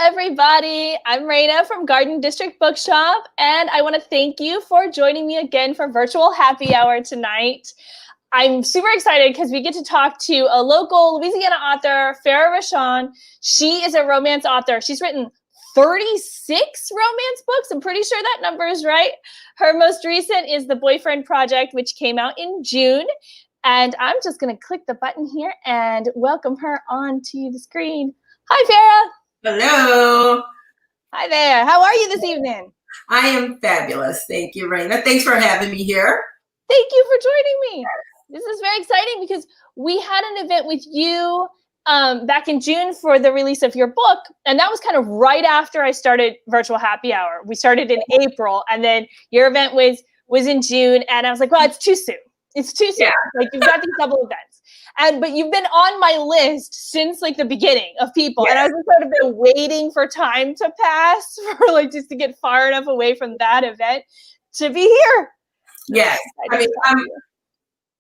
everybody. I'm Raina from Garden District Bookshop, and I want to thank you for joining me again for virtual happy hour tonight. I'm super excited because we get to talk to a local Louisiana author, Farrah Rochon. She is a romance author. She's written 36 romance books. I'm pretty sure that number is right. Her most recent is The Boyfriend Project, which came out in June. And I'm just going to click the button here and welcome her onto the screen. Hi, Farrah. Hello. Hi there. How are you this evening? I am fabulous. Thank you, Raina. Thanks for having me here. Thank you for joining me. This is very exciting because we had an event with you back in June for the release of your book. And that was kind of right after I started Virtual Happy Hour. We started in April, and then your event was in June. And I was like, well, it's too soon. It's too soon. Yeah. Like, you've got these double events. But you've been on my list since like the beginning of people. Yes. And I was sort of been waiting for time to pass for like just to get far enough away from that event to be here. Yes. I mean,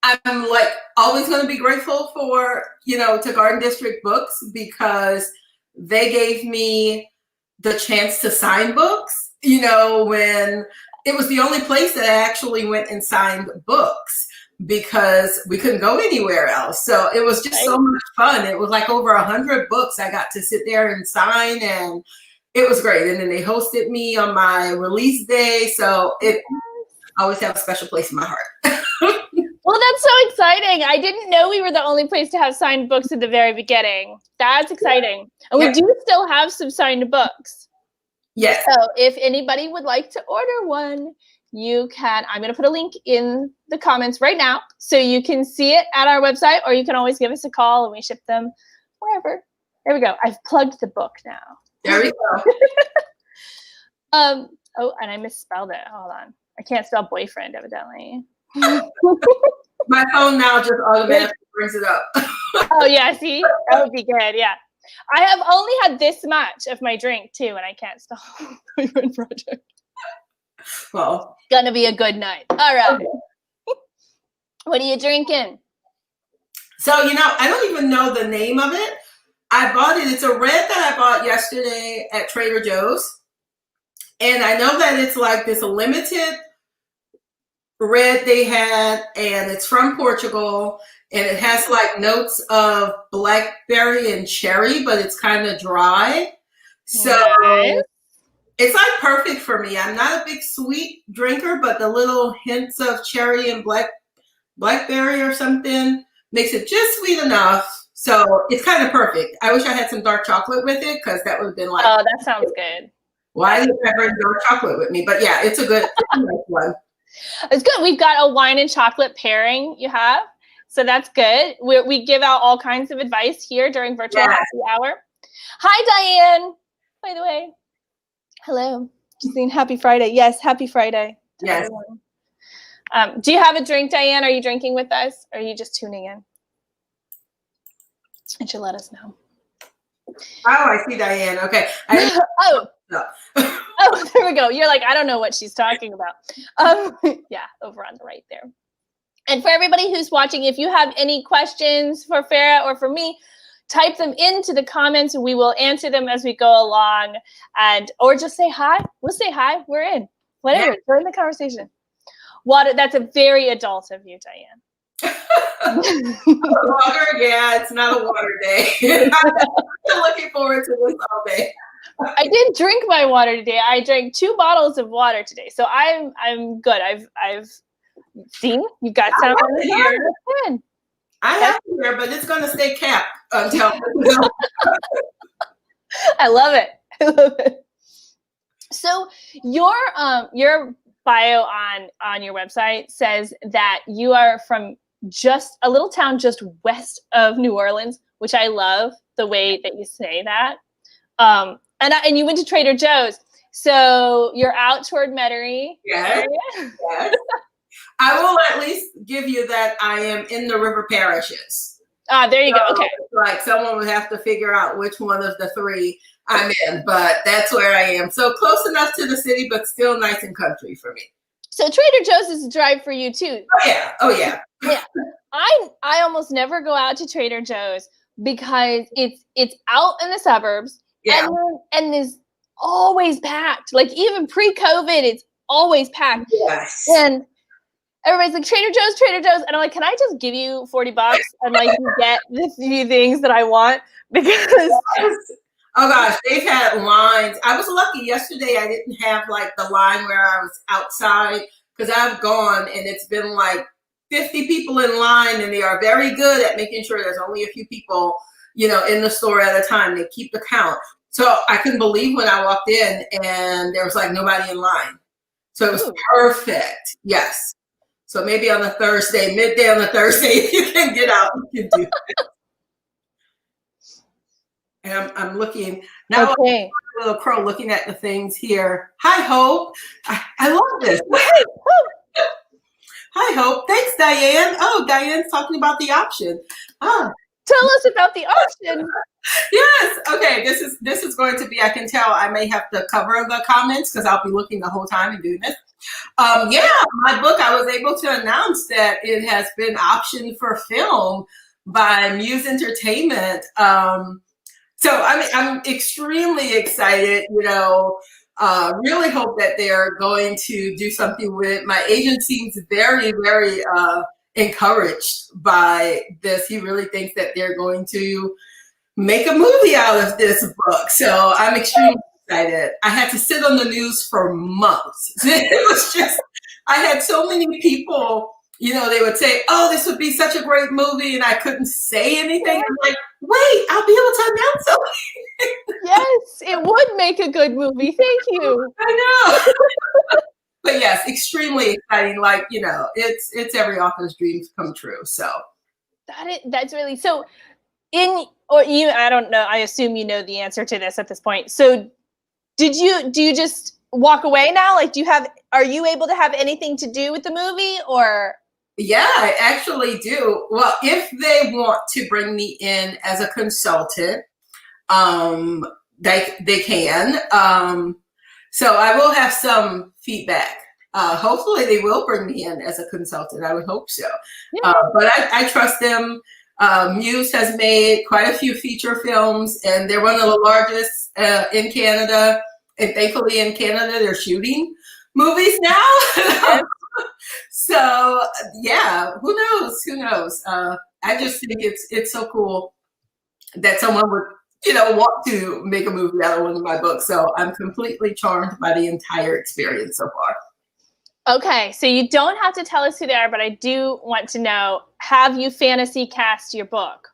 I'm like always going to be grateful for, to Garden District Books, because they gave me the chance to sign books, when it was the only place that I actually went and signed books, because we couldn't go anywhere else. So it was just so much fun. It was like over 100 books I got to sit there and sign, and it was great. And then they hosted me on my release day. So it always have a special place in my heart. Well, that's so exciting. I didn't know we were the only place to have signed books at the very beginning. That's exciting. And we do still have some signed books. Yes. So if anybody would like to order one, you can. I'm going to put a link in the comments right now so you can see it at our website, or you can always give us a call and we ship them wherever. There we go. I've plugged the book now. There we go. Oh, and I misspelled it. Hold on. I can't spell boyfriend, evidently. My phone now just automatically brings it up. Oh, yeah. See? That would be good. Yeah. I have only had this much of my drink, too, and I can't spell boyfriend project. Well, gonna be a good night. All right. Okay. What are you drinking? So, I don't even know the name of it. I bought it. It's a red that I bought yesterday at Trader Joe's. And I know that it's like this limited red they had, and it's from Portugal. And it has like notes of blackberry and cherry, but it's kind of dry. So nice. It's like perfect for me. I'm not a big sweet drinker, but the little hints of cherry and blackberry or something makes it just sweet enough. So it's kind of perfect. I wish I had some dark chocolate with it, because that would have been like, oh, that sounds good. Why did I bring dark chocolate with me? But yeah, it's a nice one. It's good. We've got a wine and chocolate pairing you have. So that's good. We give out all kinds of advice here during Virtual Happy Hour. Hi, Diane, by the way. Hello. Just saying happy Friday. Yes, happy Friday. Yes. Do you have a drink, Diane? Are you drinking with us? Or are you just tuning in? And she'll let us know. Oh, I see Diane. Okay. Oh, there we go. You're like, I don't know what she's talking about. Yeah, over on the right there. And for everybody who's watching, if you have any questions for Farrah or for me, type them into the comments and we will answer them as we go along. Or just say hi. We'll say hi. We're in. Whatever. Yeah. We're in the conversation. Water. That's a very adult of you, Diane. Water, yeah, it's not a water day. I'm looking forward to this all day. I did drink my water today. I drank 2 bottles of water today, so I'm good. I've seen you've got some here. I have it here, but it's going to stay capped until. I love it. I love it. So your bio on your website says that you are from just a little town just west of New Orleans, which I love the way that you say that. And you went to Trader Joe's, so you're out toward Metairie. Yes. Yes. I will at least give you that I am in the river parishes. There you go. Okay. Like someone would have to figure out which one of the 3 I'm in, but that's where I am. So close enough to the city, but still nice and country for me. So Trader Joe's is a drive for you too. Oh yeah. Oh yeah. Yeah. I almost never go out to Trader Joe's because it's out in the suburbs. Yeah. And there's always packed. Like even pre-COVID, it's always packed. Yes. And everybody's like, Trader Joe's. And I'm like, can I just give you $40 and like you get the few things that I want? Because yes. Oh gosh, they've had lines. I was lucky yesterday. I didn't have like the line where I was outside because I've gone and it's been like 50 people in line, and they are very good at making sure there's only a few people, you know, in the store at a time. They keep the count. So I couldn't believe when I walked in and there was like nobody in line. So it was perfect. Yes. So maybe on a Thursday, midday on a Thursday, if you can get out, you can do it. And I'm looking now. okay. I'm a little crow looking at the things here. Hi, Hope. I love this. Hi, Hope. Thanks, Diane. Oh, Diane's talking about the option. Oh. Tell us about the option. Yes. Okay. This is going to be. I can tell I may have to cover the comments because I'll be looking the whole time and doing this. Yeah, my book. I was able to announce that it has been optioned for film by Muse Entertainment. So I'm extremely excited. You know, really hope that they're going to do something with it. My agent seems very, very encouraged by this. He really thinks that they're going to make a movie out of this book. So I'm extremely excited. I had to sit on the news for months. It was just, I had so many people, you know, they would say, oh, this would be such a great movie. And I couldn't say anything. I'm like, wait, I'll be able to announce something. Yes, it would make a good movie. Thank you. I know. But yes, extremely exciting. Like, you know, it's every author's dreams come true. So that's really so I don't know, I assume you know the answer to this at this point. So do you just walk away now? Like are you able to have anything to do with the movie or? Yeah, I actually do. Well, if they want to bring me in as a consultant, they can. So I will have some feedback. Hopefully they will bring me in as a consultant. I would hope so. Yeah. But I trust them. Muse has made quite a few feature films, and they're one of the largest in Canada. And thankfully in Canada, they're shooting movies now. So yeah, who knows? Who knows? I just think it's so cool that someone would, you know, want to make a movie out of one of my books. So I'm completely charmed by the entire experience so far. Okay, so you don't have to tell us who they are, but I do want to know, have you fantasy cast your book?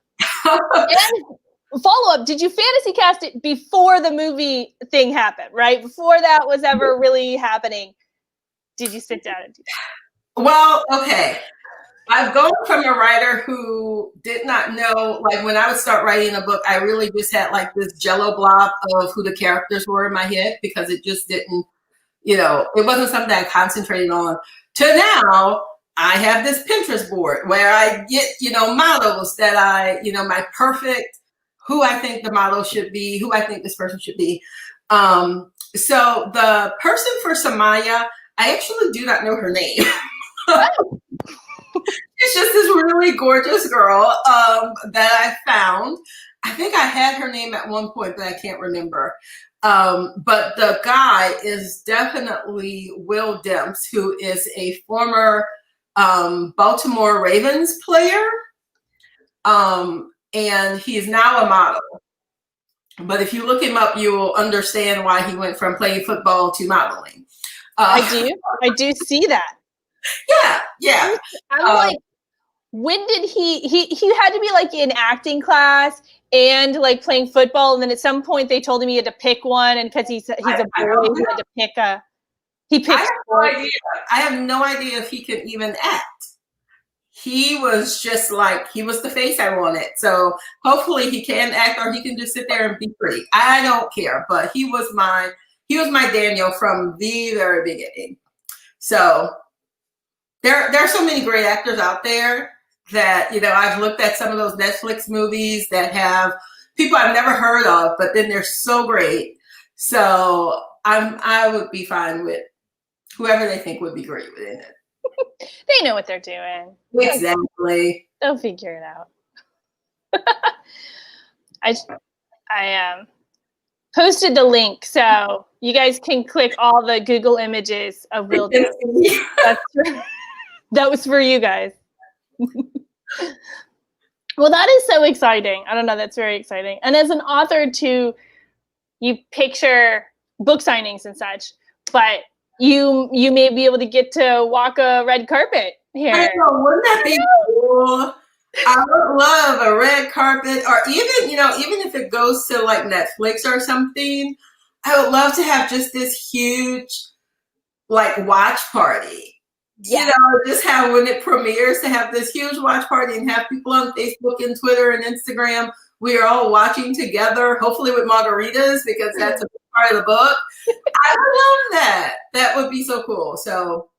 And follow-up, did you fantasy cast it before the movie thing happened, right? Before that was ever really happening, did you sit down and do that? Well, okay. I've gone from a writer who did not know, like when I would start writing a book, I really just had like this jello blob of who the characters were in my head because it just didn't, you know, it wasn't something I concentrated on. To now, I have this Pinterest board where I get, you know, models that my perfect, who I think the model should be, who I think this person should be. So the person for Samaya, I actually do not know her name. It's just this really gorgeous girl that I found. I think I had her name at one point, but I can't remember. But the guy is definitely Will Demps, who is a former Baltimore Ravens player. And he's now a model. But if you look him up, you will understand why he went from playing football to modeling. I do see that. Yeah. I'm like, when did he had to be like in acting class and like playing football, and then at some point they told him he had to pick one, and because he's a boy, he had to pick I have no idea if he could even act. He was just like, he was the face I wanted. So hopefully he can act, or he can just sit there and be pretty. I don't care, but he was my Daniel from the very beginning. So there are so many great actors out there that, you know, I've looked at some of those Netflix movies that have people I've never heard of, but then they're so great. So I would be fine with whoever they think would be great within it. They know what they're doing. Exactly. They'll figure it out. posted the link, so you guys can click all the Google images of wheelchairs. That was for you guys. Well, that is so exciting. I don't know, that's very exciting. And as an author too, you picture book signings and such, but you may be able to get to walk a red carpet here. I know, wouldn't that be cool? I would love a red carpet, or even, even if it goes to like Netflix or something, I would love to have just this huge like watch party. Yeah. Just have, when it premieres, to have this huge watch party and have people on Facebook and Twitter and Instagram. We are all watching together, hopefully with margaritas, because that's a big part of the book. I would love that. That would be so cool. So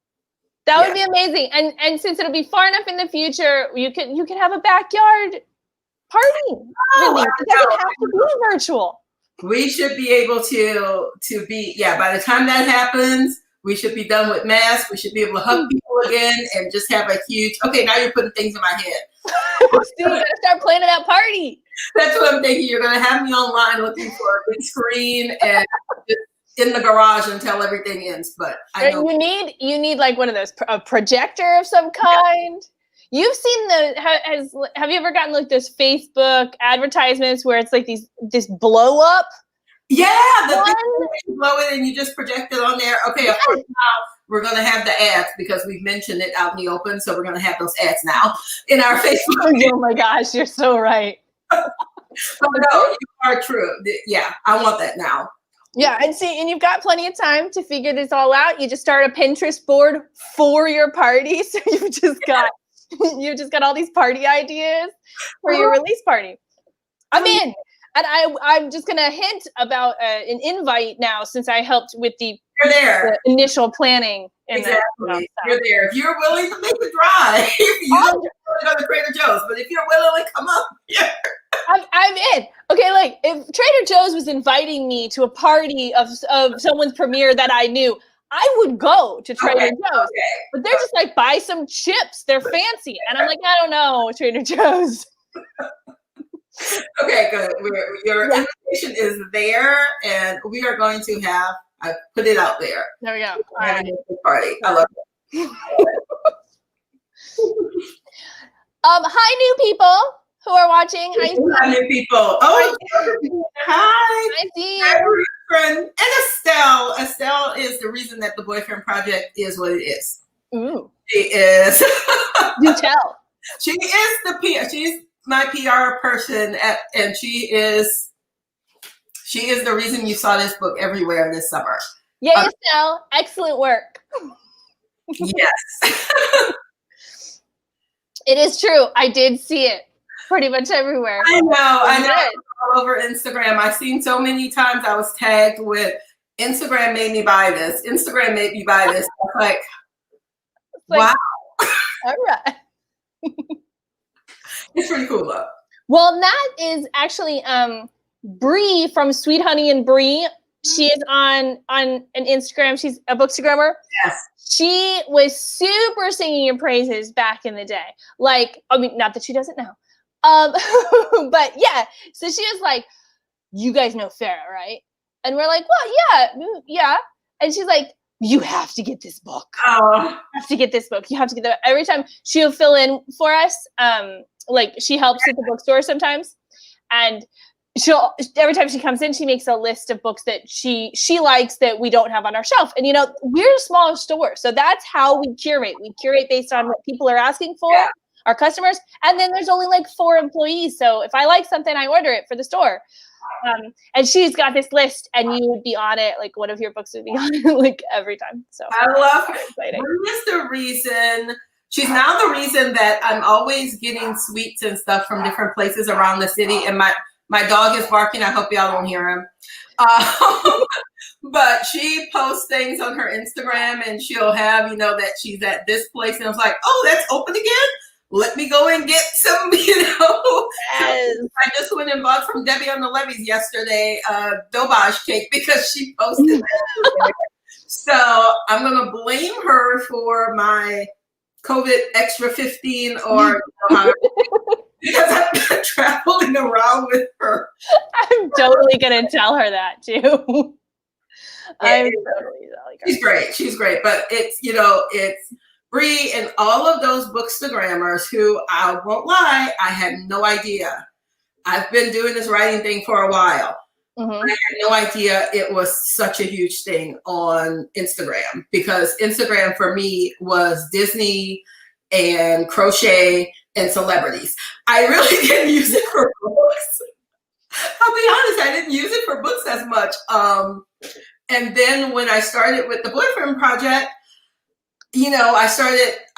that would be amazing. And since it'll be far enough in the future, you can have a backyard party. Really. It doesn't have to be virtual. We should be able to be, by the time that happens, we should be done with masks. We should be able to hug people again and just have a huge, okay, now you're putting things in my head. So you gotta start planning that party. That's what I'm thinking. You're gonna have me online looking for a big screen and just in the garage until everything ends. But I know you need like one of those, a projector of some kind. Yeah. You've seen have you ever gotten like those Facebook advertisements where it's like this blow up? Yeah, the thing you blow it and you just project it on there. Okay, of course now we're going to have the ads because we've mentioned it out in the open. So we're going to have those ads now in our Facebook. Oh my gosh, you're so right. But no, you are true. Yeah, I want that now. Yeah, and you've got plenty of time to figure this all out. You just start a Pinterest board for your party. So you've just got all these party ideas for your release party. I'm in. And I'm just going to hint about an invite now, since I helped with the initial planning. Exactly. You're there. If you're willing to make the drive, you don't go to Trader Joe's, but if you're willing to come up here. I'm in. Okay, like if Trader Joe's was inviting me to a party of someone's premiere that I knew, I would go to Trader Joe's. Okay. But they're just like, buy some chips. They're fancy. And I'm like, I don't know, Trader Joe's. Okay, good. Your invitation is there, and we are going to have. I put it out there. There we go. All right. Party. I love it. Hi, new people who are watching. Hi, new people. Oh, hi. I see you. Hi, boyfriend. And Estelle. Estelle is the reason that the Boyfriend Project is what it is. Ooh. She is. Do tell. She is the PR. She's my PR person, and she is the reason you saw this book everywhere this summer. Yay, Estelle. Excellent work. Yes. It is true. I did see it pretty much everywhere. I know. All over Instagram. I've seen so many times I was tagged with, Instagram made me buy this. Instagram made me buy this. I was like, wow. All right. It's pretty cool though. Well, that is actually Bree from Sweet Honey and Bree. She is on an Instagram. She's a bookstagrammer. Yes. She was super singing your praises back in the day. Like, I mean, not that she doesn't now. But yeah. So she was like, you guys know Farrah, right? And we're like, well, yeah. And she's like, you have to get this book. Oh. You have to get this book. You have to get that. Every time she'll fill in for us. Like she helps at the bookstore sometimes. And every time she comes in, she makes a list of books that she likes that we don't have on our shelf. And we're a small store, so that's how we curate. We curate based on what people are asking for, our customers. And then there's only like 4 employees. So if I like something, I order it for the store. And she's got this list, and you would be on it. Like one of your books would be on it like every time. So I love her. She's the reason. She's now the reason that I'm always getting sweets and stuff from different places around the city. And my dog is barking. I hope y'all don't hear him. But she posts things on her Instagram, and she'll have, that she's at this place. And I was like, oh, that's open again? Let me go and get some, Yes. I just went and bought from Debbie on the Levees yesterday Dobage cake because she posted it. So I'm going to blame her for my COVID extra 15 or because I've been traveling around with her. I'm totally gonna tell her that too. I'm totally telling her. She's great. She's great. But it's, you know, it's Bree and all of those bookstagrammers who, I won't lie, I had no idea. I've been doing this writing thing for a while. I had no idea it was such a huge thing on Instagram, because Instagram for me was Disney and crochet and celebrities. I really didn't use it for books. I'll be honest, I didn't use it for books as much. And then when I started with the boyfriend project, you know, I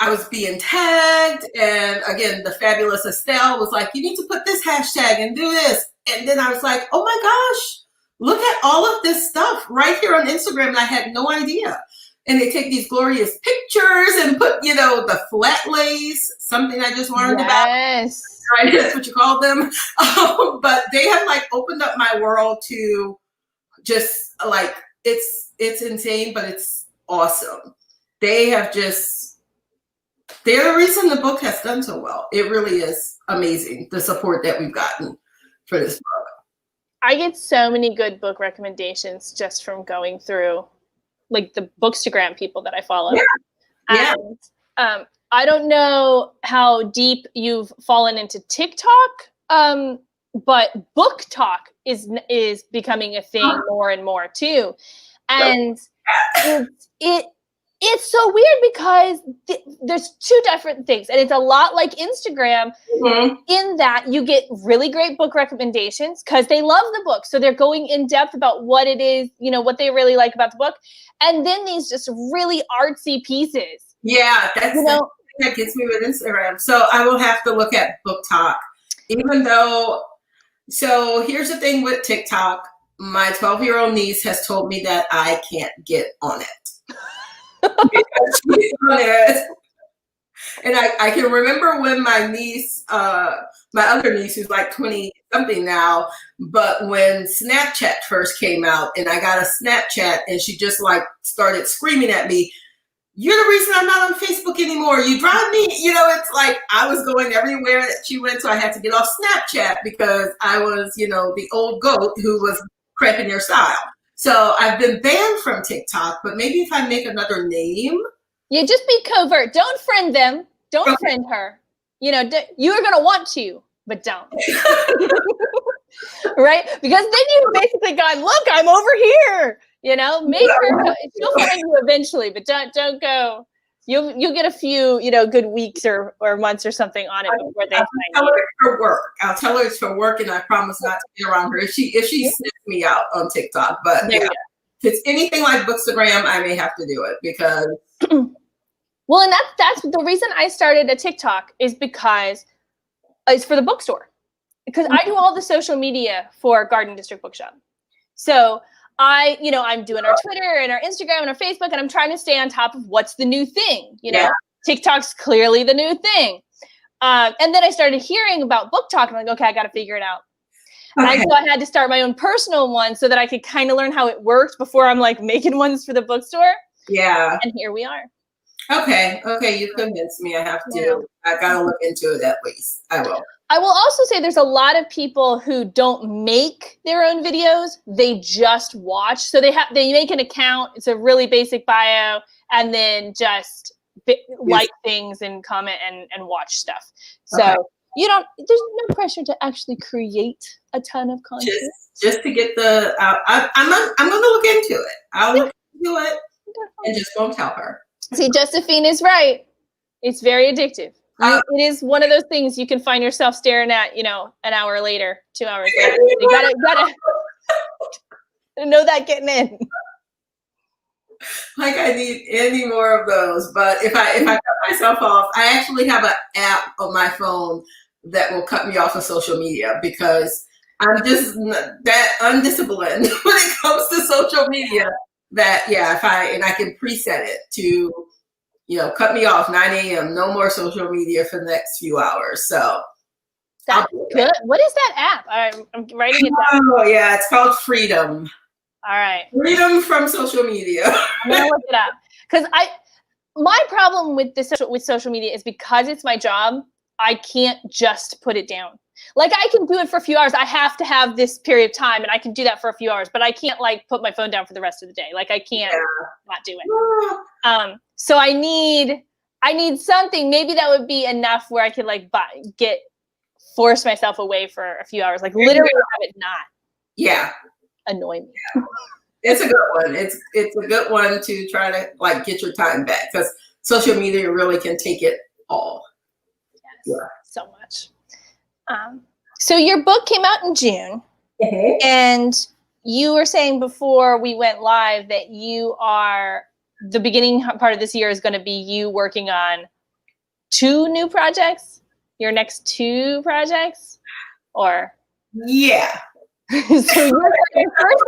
was being tagged, and again, the fabulous Estelle was like, you need to put this hashtag and do this. And then I was like, oh my gosh, look at all of this stuff right here on Instagram. And I had no idea. And they take these glorious pictures and put, you know, the flat lace, something I just learned about. Right, that's what you call them. But they have like opened up my world to just like, it's insane, but it's awesome. They're the reason the book has done so well. It really is amazing, the support that we've gotten for this book. I get so many good book recommendations just from going through like the Bookstagram people that I follow. Yeah. And I don't know how deep you've fallen into TikTok, but book talk is becoming a thing more and more too. And it's so weird because there's two different things, and it's a lot like Instagram in that you get really great book recommendations because they love the book. So they're going in depth about what it is, you know, what they really like about the book. And then these just really artsy pieces. Yeah, that's the thing that gets me with Instagram. So I will have to look at Book Talk, even though, so here's the thing with TikTok. My 12-year-old niece has told me that I can't get on it. Because she's on it. And I can remember when my niece, my other niece, who's like 20 something now, but when Snapchat first came out and I got a Snapchat and she just like started screaming at me, you're the reason I'm not on Facebook anymore. You drive me, you know, it's like I was going everywhere that she went. So I had to get off Snapchat because I was, you know, the old goat who was cramping your style. So I've been banned from TikTok, but maybe if I make another name. Yeah, just be covert. Don't friend them. Don't friend her. You know, you're going to want to, but don't. Right? Because then you've basically gone, look, I'm over here. You know, make her, she'll find you eventually, but don't go. You'll get a few, you know, good weeks or months or something on it before they find you. I'll tell her it's for work. I'll tell her it's for work, and I promise not to be around her if she sniffs me out on TikTok. But yeah, if it's anything like Bookstagram, I may have to do it because. Well, and that's the reason I started a TikTok is because it's for the bookstore, because I do all the social media for Garden District Bookshop. So I'm doing our Twitter and our Instagram and our Facebook, and I'm trying to stay on top of what's the new thing. You know, TikTok's clearly the new thing. And then I started hearing about Book Talk, and I'm like, okay, I got to figure it out. And so I had to start my own personal one so that I could kind of learn how it worked before I'm like making ones for the bookstore. Yeah. And here we are. Okay, you convinced me. I have to. Yeah. I got to look into it at least. I will. I will also say there's a lot of people who don't make their own videos. They just watch. So they make an account. It's a really basic bio, and then just like things and comment and watch stuff. So there's no pressure to actually create a ton of content. Just to get the, I'm going to look into it. I'll look into it and just won't tell her. See, Josephine is right. It's very addictive. It is one of those things you can find yourself staring at, you know, an hour later, 2 hours later. You gotta know that getting in. Like I need any more of those. But if I cut myself off, I actually have an app on my phone that will cut me off of social media because I'm just that undisciplined when it comes to social media. That I can preset it to, you know, cut me off 9 a.m. No more social media for the next few hours. So that's good. What is that app? I'm writing it down. Oh yeah, it's called Freedom. All right. Freedom from social media. I'm gonna look it up because my problem with social media is because it's my job. I can't just put it down. Like I can do it for a few hours. I have to have this period of time and I can do that for a few hours, but I can't like put my phone down for the rest of the day. Like I can't not do it. So I need something. Maybe that would be enough where I could like force myself away for a few hours, like literally have it not annoy me. Yeah. It's a good one. It's a good one to try to like get your time back, because social media really can take it all. Yes, so much. So your book came out in June, and you were saying before we went live that the beginning part of this year is going to be you working on 2 new projects, your next 2 projects, or? Yeah. So the first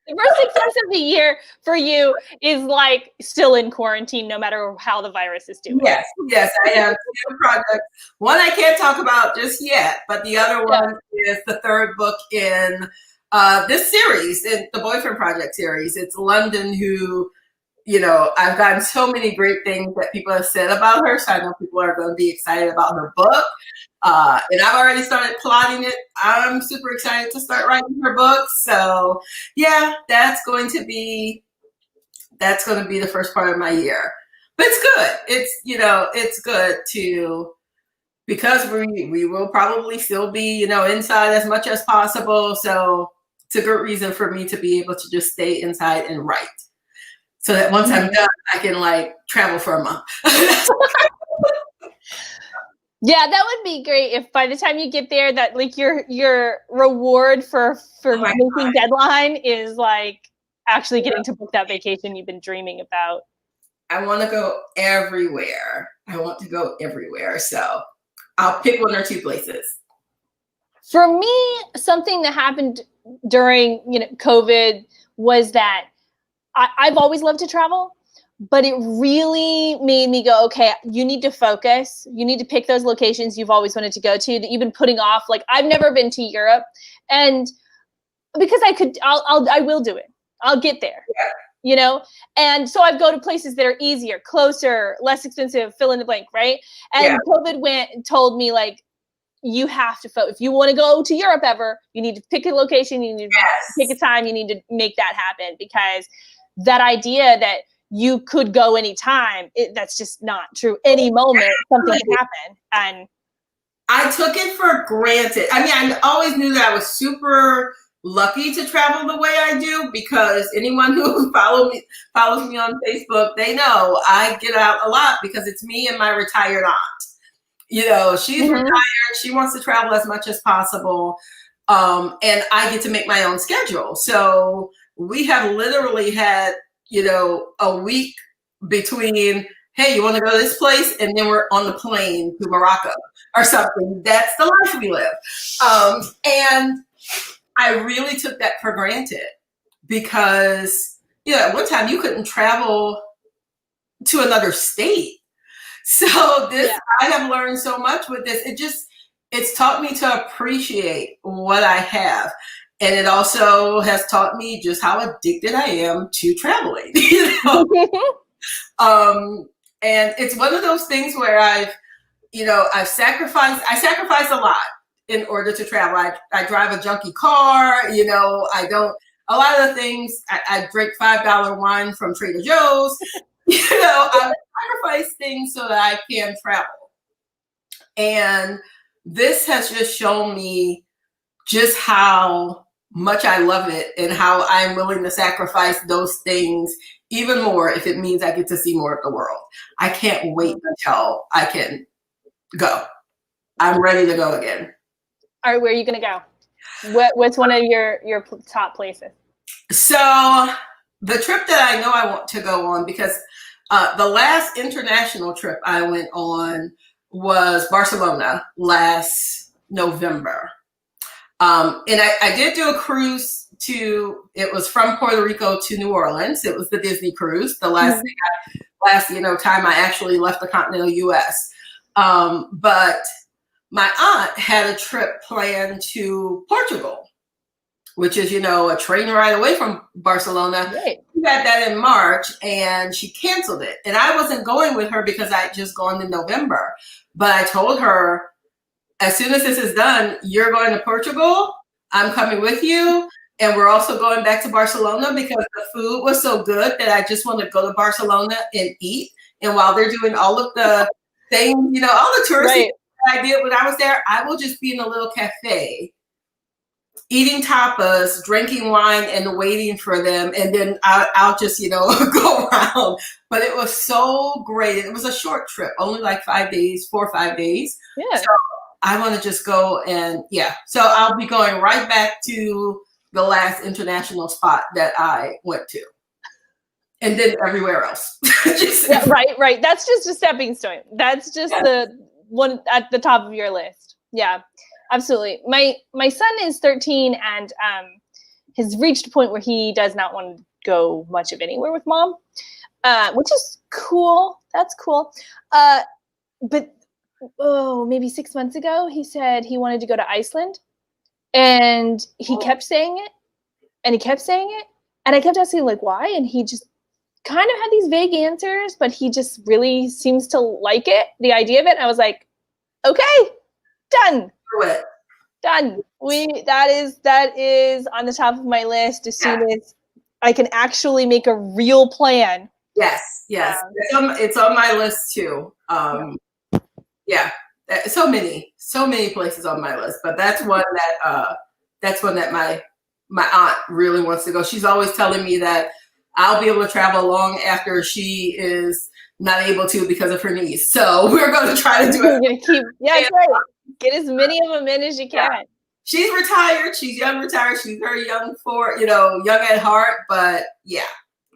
6 months of the year for you is like still in quarantine, no matter how the virus is doing. Yes, I have 2 projects. One I can't talk about just yet, but the other one is the 3rd book in this series, in the Boyfriend Project series. It's London, who, you know, I've gotten so many great things that people have said about her, so I know people are going to be excited about her book. And I've already started plotting it. I'm super excited to start writing her book. So yeah, that's going to be the first part of my year. But it's good. It's good because we will probably still be, inside as much as possible. So it's a good reason for me to be able to just stay inside and write. So that once I'm done, I can like travel for a month. Yeah, that would be great if by the time you get there, that like your reward for making deadline is like actually getting to book that vacation you've been dreaming about. I want to go everywhere. So I'll pick 1 or 2 places. For me, something that happened during COVID was that I've always loved to travel. But it really made me go, okay, you need to focus. You need to pick those locations you've always wanted to go to that you've been putting off. Like I've never been to Europe, and because I will do it. I'll get there, And so I go to places that are easier, closer, less expensive, fill in the blank, right? And COVID told me like, you have to focus. If you want to go to Europe ever, you need to pick a location. You need to pick a time. You need to make that happen, because that idea that you could go anytime, that's just not true. Any moment, something can happen. And I took it for granted. I mean, I always knew that I was super lucky to travel the way I do, because anyone who follows me on Facebook, they know I get out a lot because it's me and my retired aunt. She's retired. She wants to travel as much as possible. And I get to make my own schedule. So we have literally had a week between, hey, you want to go to this place? And then we're on the plane to Morocco or something. That's the life we live. And I really took that for granted, because, at one time you couldn't travel to another state. So I have learned so much with this. It's taught me to appreciate what I have. And it also has taught me just how addicted I am to traveling, and it's one of those things where I sacrifice a lot in order to travel. I drive a junky car, a lot of the things, I drink $5 wine from Trader Joe's, I sacrifice things so that I can travel. And this has just shown me just how much I love it, and how I'm willing to sacrifice those things even more if it means I get to see more of the world. I can't wait until I can go. I'm ready to go again. All right, where are you going to go? What's one of your top places? So the trip that I know I want to go on, because the last international trip I went on was Barcelona last November. And I did do a cruise it was from Puerto Rico to New Orleans. It was the Disney cruise, the last time I actually left the continental US. But my aunt had a trip planned to Portugal, which is, a train ride away from Barcelona. Right. had that in March and she canceled it. And I wasn't going with her because I had just gone in November. But I told her, as soon as this is done, you're going to Portugal. I'm coming with you. And we're also going back to Barcelona because the food was so good that I just want to go to Barcelona and eat. And while they're doing all of the things, you know, all the touristy things I did when I was there, I will just be in a little cafe eating tapas, drinking wine, and waiting for them. And then I'll just, you know, go around. But it was so great. It was a short trip, only like 5 days, 4 or 5 days. Yeah. So I want to just go and, yeah. So I'll be going right back to the last international spot that I went to. And then everywhere else. Yeah, right. That's just a stepping stone. That's just the one at the top of your list. Yeah, absolutely. My son is 13 and has reached a point where he does not want to go much of anywhere with mom, which is cool. That's cool. But maybe 6 months ago, he said he wanted to go to Iceland. And he kept saying it, and he kept saying it, and I kept asking, like, why? And he just kind of had these vague answers, but he just really seems to like it, the idea of it. And I was like, okay, done. Do it. Done. That is on the top of my list as soon as I can actually make a real plan. Yes. It's on my list too. Yeah. So many places on my list, but that's one that my aunt really wants to go. She's always telling me that I'll be able to travel long after she is not able to because of her knees. So we're going to try to do it. That's right. Get as many of them in as you can. Yeah. She's retired. She's young retired. She's very young young at heart, but yeah.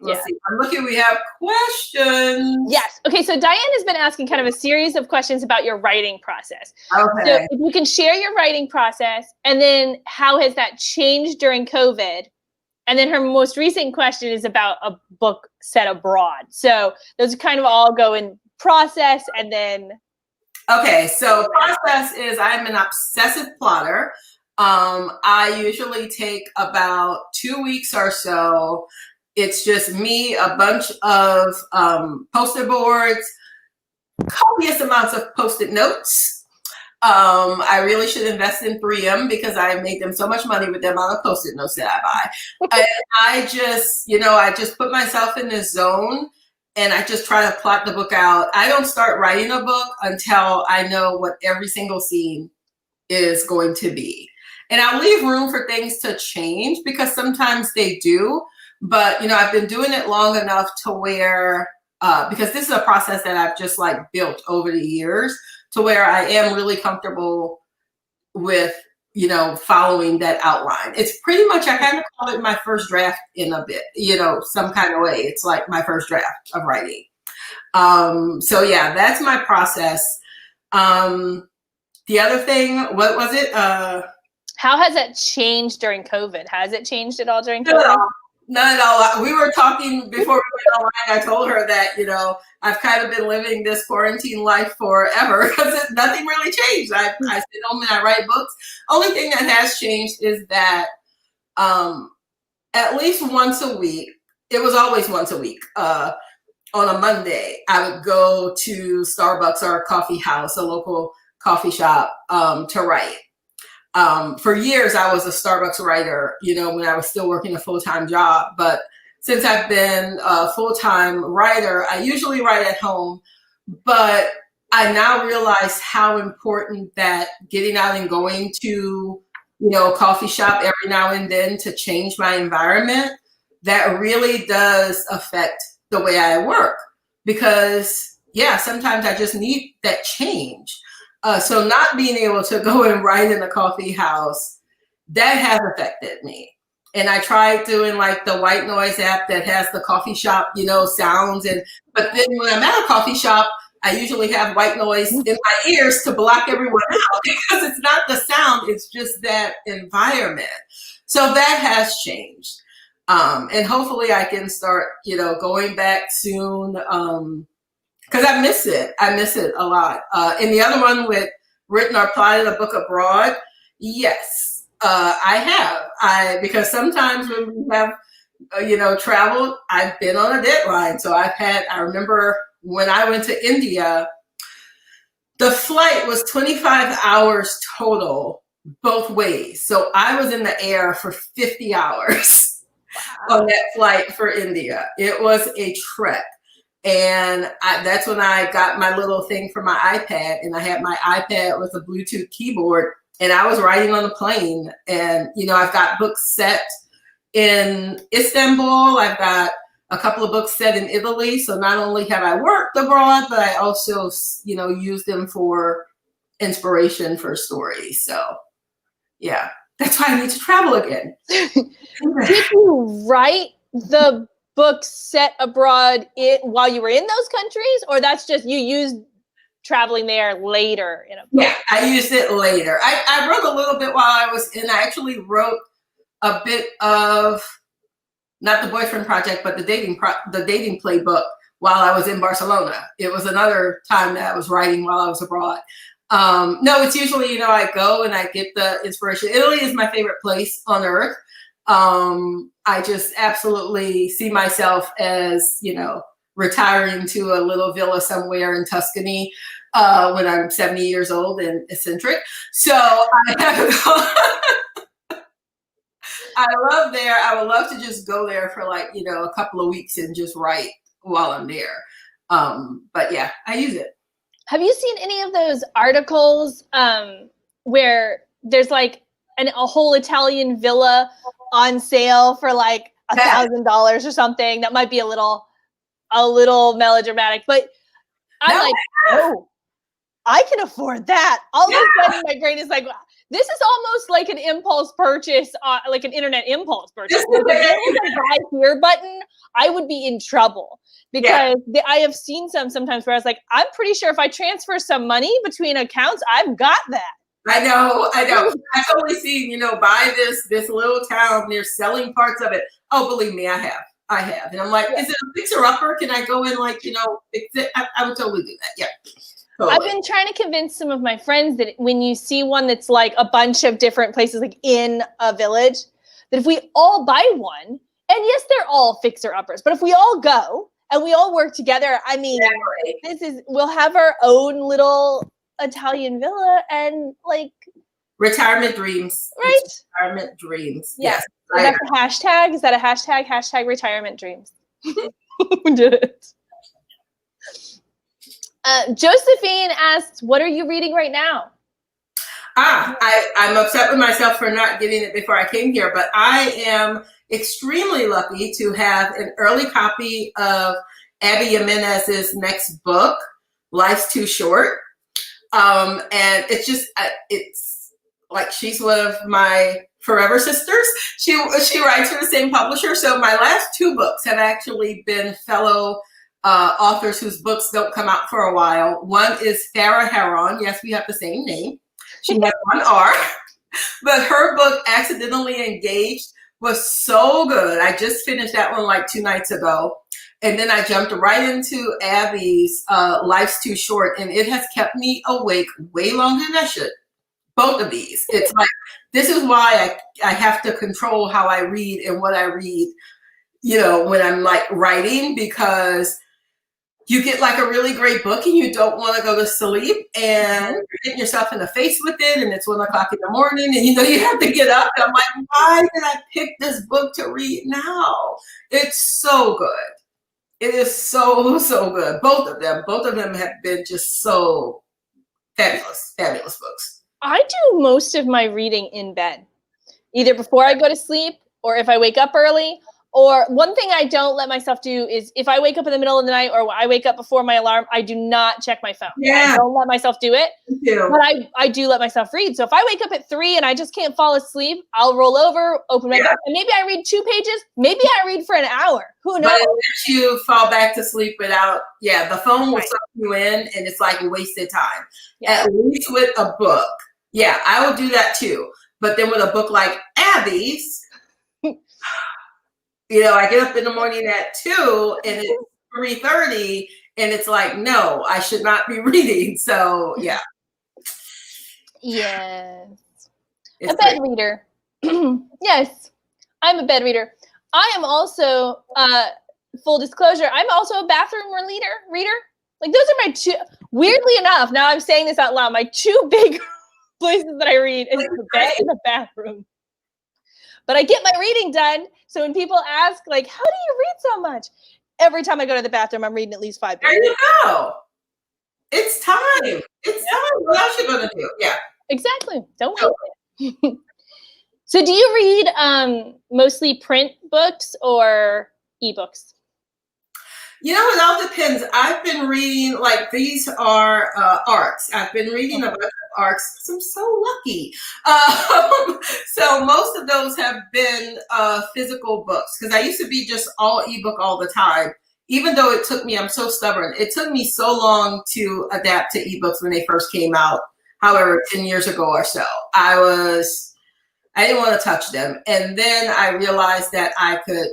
We'll see. I'm looking, we have questions. Yes. Okay, so Diane has been asking kind of a series of questions about your writing process. Okay. So if you can share your writing process, and then how has that changed during COVID? And then her most recent question is about a book set abroad. So those kind of all go in process and then. Okay, so process is I'm an obsessive plotter. I usually take about 2 weeks or so. It's just me, a bunch of post-it boards, copious amounts of post-it notes. I really should invest in 3M because I made them so much money with the amount of post-it notes that I buy. And I just put myself in this zone and I just try to plot the book out. I don't start writing a book until I know what every single scene is going to be. And I'll leave room for things to change because sometimes they do. But, I've been doing it long enough to where, because this is a process that I've just like built over the years to where I am really comfortable with, following that outline. It's pretty much, I kind of call it my first draft in a bit, some kind of way. It's like my first draft of writing. So yeah, that's my process. The other thing, what was it? How has that changed during COVID? Has it changed at all during COVID? Not at all. We were talking before we went online. I told her that, I've kind of been living this quarantine life forever because nothing really changed. I sit home and I write books. Only thing that has changed is that at least once a week, it was always once a week, on a Monday, I would go to Starbucks or a coffee house, a local coffee shop, to write. For years, I was a Starbucks writer, when I was still working a full-time job. But since I've been a full-time writer, I usually write at home. But I now realize how important that getting out and going to, a coffee shop every now and then to change my environment, that really does affect the way I work. Because, sometimes I just need that change. So not being able to go and write in a coffee house, that has affected me. And I tried doing like the white noise app that has the coffee shop, sounds. But then when I'm at a coffee shop, I usually have white noise in my ears to block everyone out because it's not the sound, it's just that environment. So that has changed. And hopefully I can start, going back soon. Because I miss it. I miss it a lot. And the other one with written or plotted a book abroad, yes, I have. Because sometimes when we have, traveled, I've been on a deadline. So I remember when I went to India, the flight was 25 hours total both ways. So I was in the air for 50 hours on that flight for India. It was a trek. And that's when I got my little thing for my iPad, and I had my iPad with a Bluetooth keyboard, and I was writing on the plane. And, I've got books set in Istanbul. I've got a couple of books set in Italy. So not only have I worked abroad, but I also, use them for inspiration for stories. So yeah, that's why I need to travel again. Did you write the book set abroad while you were in those countries, or that's just you used traveling there later in a book? Yeah, I used it later. I wrote a little bit while I was in. I actually wrote a bit of, not the Boyfriend Project, but the dating playbook while I was in Barcelona. It was another time that I was writing while I was abroad. No, it's usually, I go and I get the inspiration. Italy is my favorite place on earth. I just absolutely see myself as, retiring to a little villa somewhere in Tuscany when I'm 70 years old and eccentric. So I love there. I would love to just go there for a couple of weeks and just write while I'm there. But yeah, I use it. Have you seen any of those articles where there's a whole Italian villa on sale for $1,000 or something? That might be a little melodramatic, but I'm oh, I can afford that. All of a sudden my brain is like, this is almost like an impulse purchase, like an internet impulse purchase. If there was a buy here button, I would be in trouble, because I have seen sometimes where I was like, I'm pretty sure if I transfer some money between accounts, I've got that. I know. I've only seen, buy this little town, they're selling parts of it. Oh, believe me, I have. And I'm like, is it a fixer-upper? Can I go in fix it? I would totally do that. Yeah. Totally. I've been trying to convince some of my friends that when you see one that's like a bunch of different places, like in a village, that if we all buy one, and yes, they're all fixer-uppers, but if we all go and we all work together, I mean, we'll have our own little Italian villa and retirement dreams. Right? Retirement dreams. Yes. Is that a hashtag? Is that a hashtag? Hashtag retirement dreams. We did it. Josephine asks, what are you reading right now? I'm upset with myself for not getting it before I came here, but I am extremely lucky to have an early copy of Abby Jimenez's next book, Life's Too Short. And it's just, it's like she's one of my forever sisters. She writes for the same publisher. So my last two books have actually been fellow authors whose books don't come out for a while. One is Farrah Rochon. Yes, we have the same name. She has one R. But her book, Accidentally Engaged, was so good. I just finished that one 2 nights ago. And then I jumped right into Abby's Life's Too Short, and it has kept me awake way longer than I should. Both of these. It's this is why I have to control how I read and what I read, when I'm writing, because you get a really great book and you don't want to go to sleep, and you're hitting yourself in the face with it, and it's 1 o'clock in the morning, and you have to get up. And I'm like, why did I pick this book to read now? It's so good. It is so, so good. Both of them have been just so fabulous books. I do most of my reading in bed, either before I go to sleep or if I wake up early. Or one thing I don't let myself do is if I wake up in the middle of the night or I wake up before my alarm, I do not check my phone. Yeah. I don't let myself do it. Me too. But I do let myself read. So if I wake up at 3 and I just can't fall asleep, I'll roll over, open my book, and maybe I read 2 pages. Maybe I read for an hour. Who knows? But unless you fall back to sleep without, the phone will suck you in, and it's wasted time. Yeah. At least with a book. Yeah, I will do that too. But then with a book like Abby's, I get up in the morning at 2 and it's 3:30, and it's no, I should not be reading. So yeah. Yes. A bed reader. Yes, I'm a bed reader. I am also, full disclosure, I'm also a bathroom reader. Like those are my two, weirdly enough, now I'm saying this out loud, my two big places that I read is the bed and the bathroom. But I get my reading done. So when people ask, like, how do you read so much? Every time I go to the bathroom, I'm reading at least 5 pages. There you go. It's time. It's time. What else you gonna do? Yeah. Exactly. Don't wait. So do you read mostly print books or ebooks? You know, it all depends. I've been reading, like, these are arcs. I've been reading a bunch of arcs because I'm so lucky. So most of those have been physical books because I used to be just all ebook all the time. Even though it took me, I'm so stubborn, it took me so long to adapt to ebooks when they first came out. However, 10 years ago or so, I didn't want to touch them. And then I realized that I could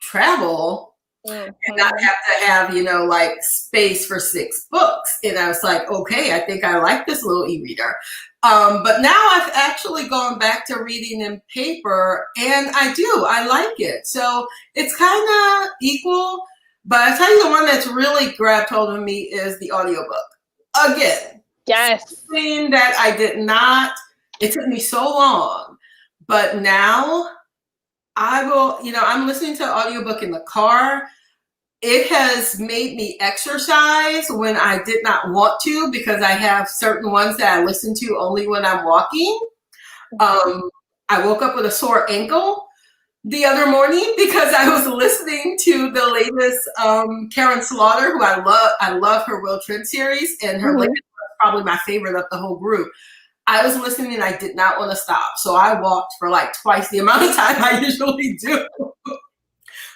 travel and not have to have, you know, like space for 6 books. And I was like, okay, I think I like this little e-reader. But now I've actually gone back to reading in paper, and I like it. So it's kind of equal. But I tell you, the one that's really grabbed hold of me is the audiobook. Again, yes, something that I did not, it took me so long. But now I will, you know, I'm listening to an audiobook in the car. It has made me exercise when I did not want to because I have certain ones that I listen to only when I'm walking. I woke up with a sore ankle the other morning because I was listening to the latest Karen Slaughter, who I love. I love her Will Trent series, and her latest was probably my favorite of the whole group. I was listening and I did not want to stop. So I walked for like twice the amount of time I usually do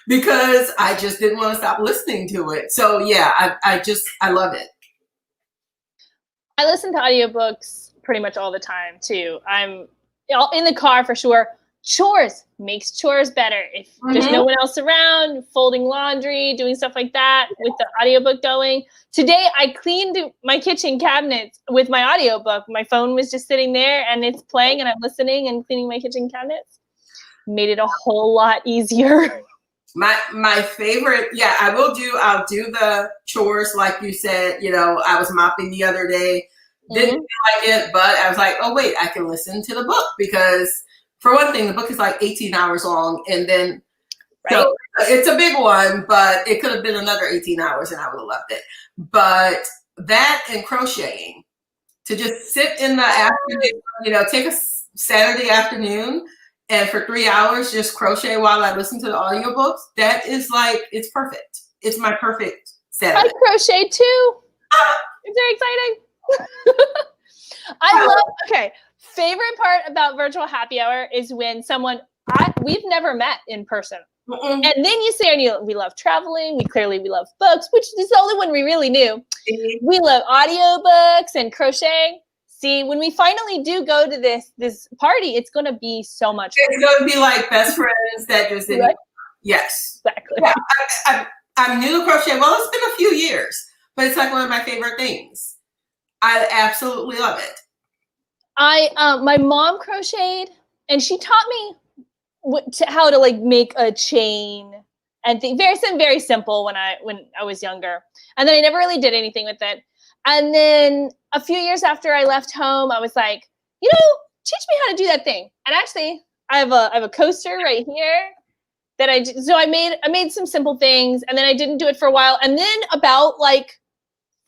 because I just didn't want to stop listening to it. So yeah, I love it. I listen to audiobooks pretty much all the time too. I'm in the car for sure. Chores makes chores better. If there's no one else around, folding laundry, doing stuff like that with the audiobook going. Today, I cleaned my kitchen cabinets with my audiobook. My phone was just sitting there and it's playing and I'm listening and cleaning my kitchen cabinets. Made it a whole lot easier. My favorite, yeah, I'll do the chores like you said. You know, I was mopping the other day. Didn't like it, but I was like, oh wait, I can listen to the book because for one thing, the book is like 18 hours long, and then so it's a big one, but it could have been another 18 hours and I would have loved it. But that and crocheting, to just sit in the afternoon, you know, take a Saturday afternoon and for 3 hours just crochet while I listen to the audiobooks, that is like, it's perfect. It's my perfect Saturday. I crochet too. It's very exciting. Okay. Favorite part about virtual happy hour is when we've never met in person. And then you say, we love traveling. We love books, which is the only one we really knew. We love audiobooks and crocheting. See, when we finally do go to this party, it's going to be so much fun. It's going to be like best friends that just didn't. Right? Yes. Exactly. Yeah, I'm new to crochet. Well, it's been a few years, but it's like one of my favorite things. I absolutely love it. My mom crocheted and she taught me how to like make a chain and very simple when I was younger. And then I never really did anything with it. And then a few years after I left home, I was like, teach me how to do that thing. And actually I have a coaster right here that I made some simple things and then I didn't do it for a while. And then about like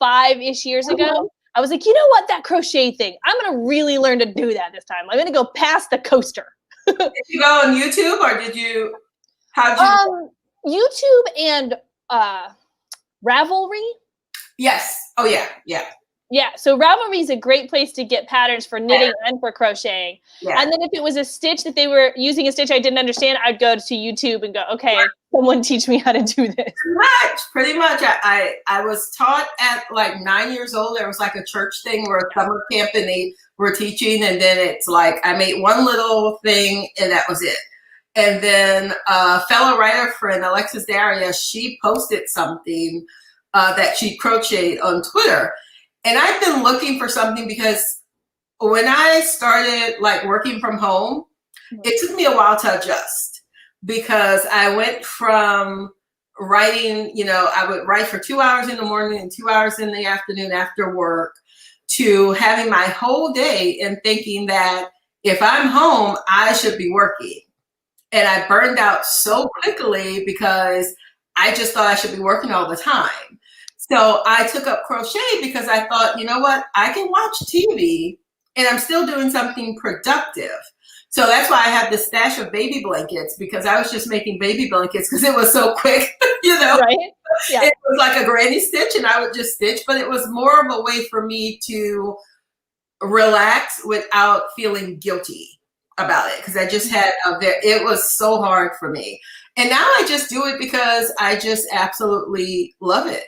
5-ish years ago, I was like, you know what, that crochet thing, I'm going to really learn to do that this time. I'm going to go past the coaster. Did you go on YouTube or YouTube and Ravelry? Yes. Oh, yeah. Yeah. Yeah. So Ravelry is a great place to get patterns for knitting and for crocheting. Yeah. And then if it was a stitch that they were using a stitch I didn't understand, I'd go to YouTube and go, okay, someone teach me how to do this. Pretty much. I was taught at like 9 years old. There was like a church thing where a summer camp and they were teaching. And then it's like, I made one little thing and that was it. And then a fellow writer friend, Alexis Daria, she posted something that she crocheted on Twitter. And I've been looking for something because when I started like working from home, it took me a while to adjust. because I went from writing, I would write for 2 hours in the morning and 2 hours in the afternoon after work, to having my whole day and thinking that if I'm home, I should be working. And I burned out so quickly because I just thought I should be working all the time. So I took up crochet because I thought, you know what, I can watch TV and I'm still doing something productive. So that's why I have this stash of baby blankets, because I was just making baby blankets because it was so quick, Right? Yeah. It was like a granny stitch and I would just stitch, but it was more of a way for me to relax without feeling guilty about it, because I just had it was so hard for me. And now I just do it because I just absolutely love it.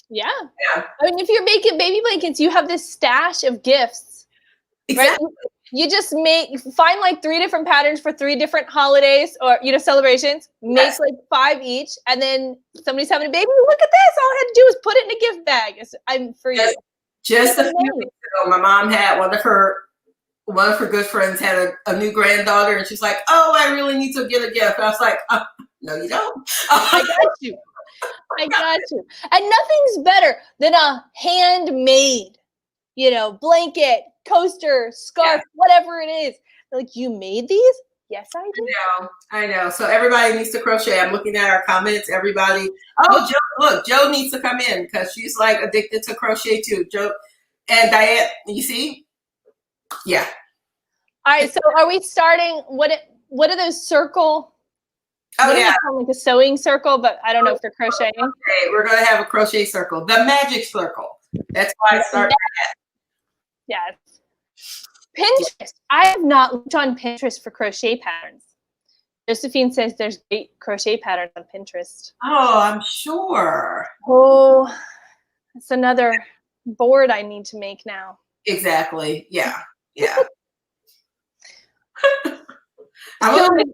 Yeah. I mean, if you're making baby blankets, you have this stash of gifts. Exactly. Right? You just find like 3 different patterns for 3 different holidays or, celebrations, make like 5 each, and then somebody's having a baby, look at this. All I had to do was put it in a gift bag. I'm for you. Just a few weeks ago, my mom had one of her good friends had a new granddaughter, and she's like, "Oh, I really need to get a gift." And I was like, "No, you don't." I got you. I got you. And nothing's better than a handmade, blanket, coaster, scarf, whatever it is. Like, you made these? Yes, I did. I know. So everybody needs to crochet. I'm looking at our comments. Everybody. Oh, Joe, look, Joe needs to come in because she's like addicted to crochet too. Joe and Diane, you see? Yeah. All right. So are we starting? What are those circle? Oh, yeah. Like a sewing circle, but I don't know if they're crocheting. Okay, we're going to have a crochet circle. The magic circle. That's why I started that. Yes. Pinterest. I have not looked on Pinterest for crochet patterns. Josephine says there's great crochet patterns on Pinterest. Oh, I'm sure. Oh, that's another board I need to make now. Exactly. Yeah. I want to make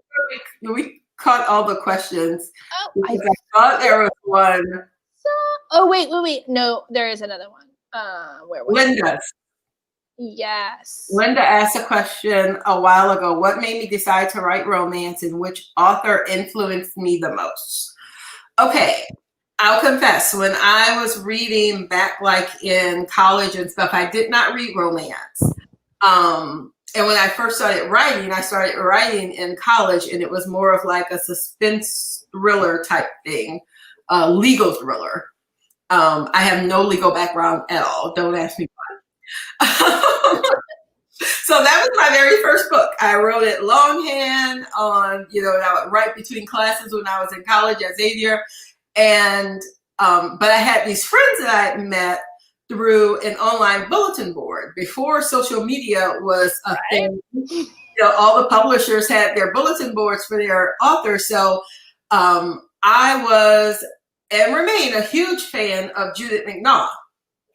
sure we caught all the questions. Oh, I thought there was one. Wait. No, there is another one. Where was Linda? Yes. Linda asked a question a while ago. What made me decide to write romance, and which author influenced me the most? Okay, I'll confess, when I was reading back like in college and stuff, I did not read romance. And when I first started writing in college, and it was more of like a suspense thriller type thing, legal thriller. I have no legal background at all. Don't ask me why. So that was my very first book. I wrote it longhand on, I would write between classes when I was in college at Xavier. And, but I had these friends that I had met through an online bulletin board before social media was a thing. All the publishers had their bulletin boards for their authors. So I was and remain a huge fan of Judith McNaugh.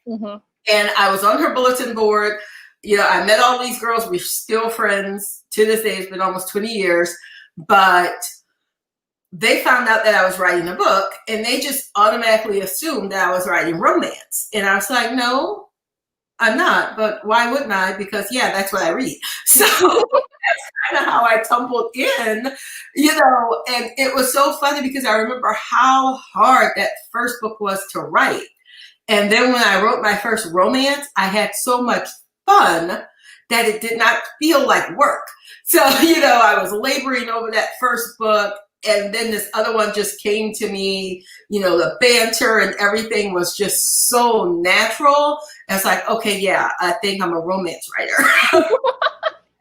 Mm-hmm. And I was on her bulletin board. I met all these girls. We're still friends to this day. It's been almost 20 years. But they found out that I was writing a book, and they just automatically assumed that I was writing romance. And I was like, no, I'm not. But why wouldn't I? Because, that's what I read. So that's kind of how I tumbled in, and it was so funny because I remember how hard that first book was to write. And then when I wrote my first romance, I had so much fun that it did not feel like work. So, I was laboring over that first book. And then this other one just came to me, the banter and everything was just so natural. And it's like, okay, I think I'm a romance writer.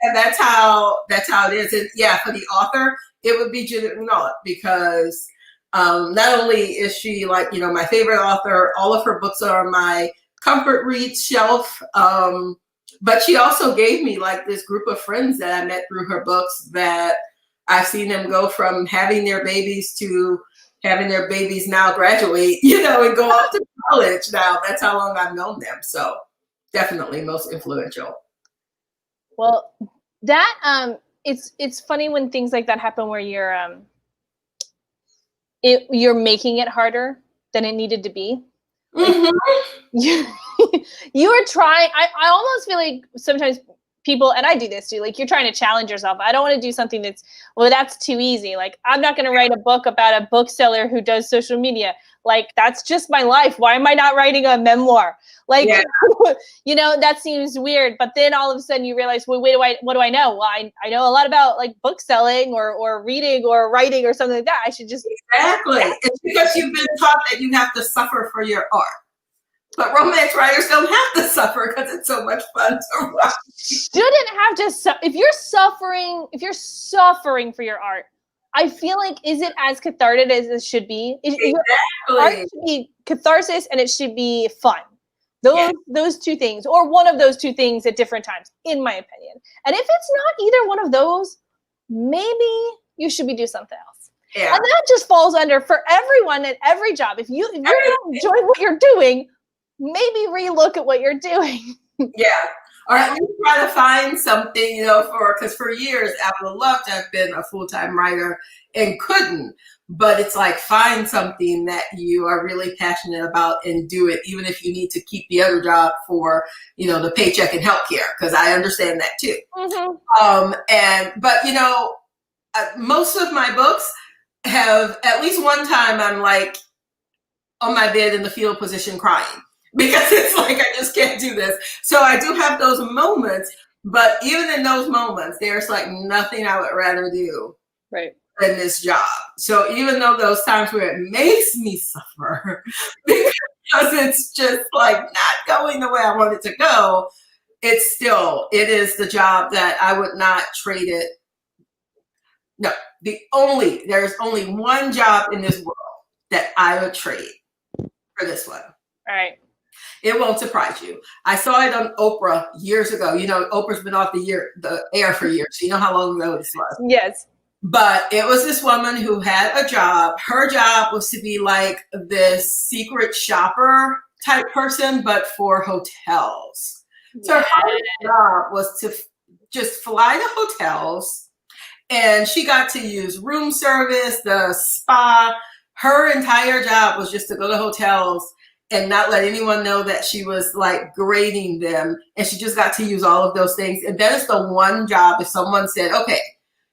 And that's how it is. And for the author, it would be Judith McNaugh, because not only is she like, my favorite author, all of her books are on my comfort read shelf. But she also gave me like this group of friends that I met through her books that I've seen them go from having their babies to having their babies now graduate, and go off to college now. That's how long I've known them. So definitely most influential. Well, that it's funny when things like that happen where you're making it harder than it needed to be. Mm-hmm. You are trying. I almost feel like sometimes people, and I do this too, like you're trying to challenge yourself. I don't want to do something that's too easy. Like I'm not going to write a book about a bookseller who does social media. Like that's just my life. Why am I not writing a memoir? Like, you know, that seems weird. But then all of a sudden you realize, well, what do I know? Well, I know a lot about like book selling or reading or writing or something like that. I should just. Exactly. It's because you've been taught that you have to suffer for your art. But romance writers don't have to suffer because it's so much fun to write. Shouldn't have to. If you're suffering for your art, I feel like, is it as cathartic as it should be? Exactly. Art should be catharsis and it should be fun. Those two things, or one of those two things at different times, in my opinion. And if it's not either one of those, maybe you should be doing something else. Yeah. And that just falls under, for everyone at every job. If you're not enjoying what you're doing, maybe relook at what you're doing. Yeah. Or at least try to find something, you know, because for years I would love to have been a full-time writer and couldn't. But it's like, find something that you are really passionate about and do it, even if you need to keep the other job for, you know, the paycheck and healthcare, because I understand that too. Mm-hmm. But you know, most of my books have, at least one time I'm like on my bed in the fetal position crying. Because it's like, I just can't do this. So I do have those moments, but even in those moments, there's like nothing I would rather do than this job. So even though those times where it makes me suffer, because it's just like not going the way I want it to go, it is the job that I would not trade it. No, there's only one job in this world that I would trade for this one. All right. It won't surprise you. I saw it on Oprah years ago. You know, Oprah's been off the air for years. So you know how long ago this was. Yes. But it was this woman who had a job. Her job was to be like this secret shopper type person, but for hotels. So her job was to just fly to hotels, and she got to use room service, the spa. Her entire job was just to go to hotels and not let anyone know that she was like grading them. And she just got to use all of those things. And that is the one job, if someone said, okay,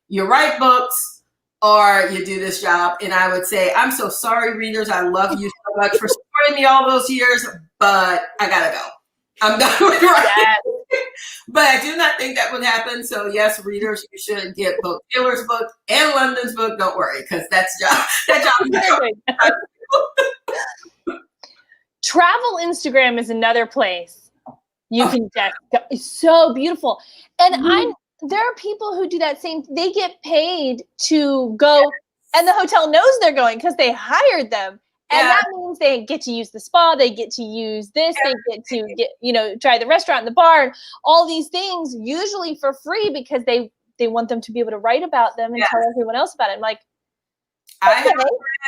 you write books or you do this job. And I would say, I'm so sorry, readers. I love you so much for supporting me all those years, but I gotta go. I'm done with writing. Yes. But I do not think that would happen. So yes, readers, you should get both Taylor's book and London's book. Don't worry, because that job. Travel Instagram is another place you can just go. It's so beautiful. And there are people who do that same, they get paid to go, and the hotel knows they're going because they hired them. And that means they get to use the spa, they get to use this, they get to try the restaurant and the bar and all these things, usually for free, because they want them to be able to write about them and tell everyone else about it. I'm like, I have a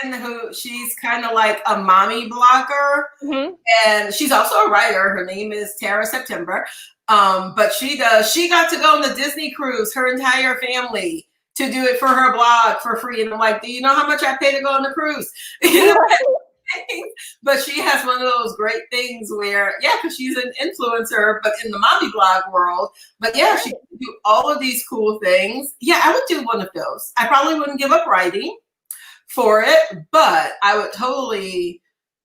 friend who, she's kind of like a mommy blogger, and she's also a writer. Her name is Tara September. But she got to go on the Disney cruise, her entire family, to do it for her blog for free. And I'm like, do you know how much I pay to go on the cruise? But she has one of those great things where, because she's an influencer, but in the mommy blog world. But she can do all of these cool things. Yeah, I would do one of those. I probably wouldn't give up writing for it, but I would totally,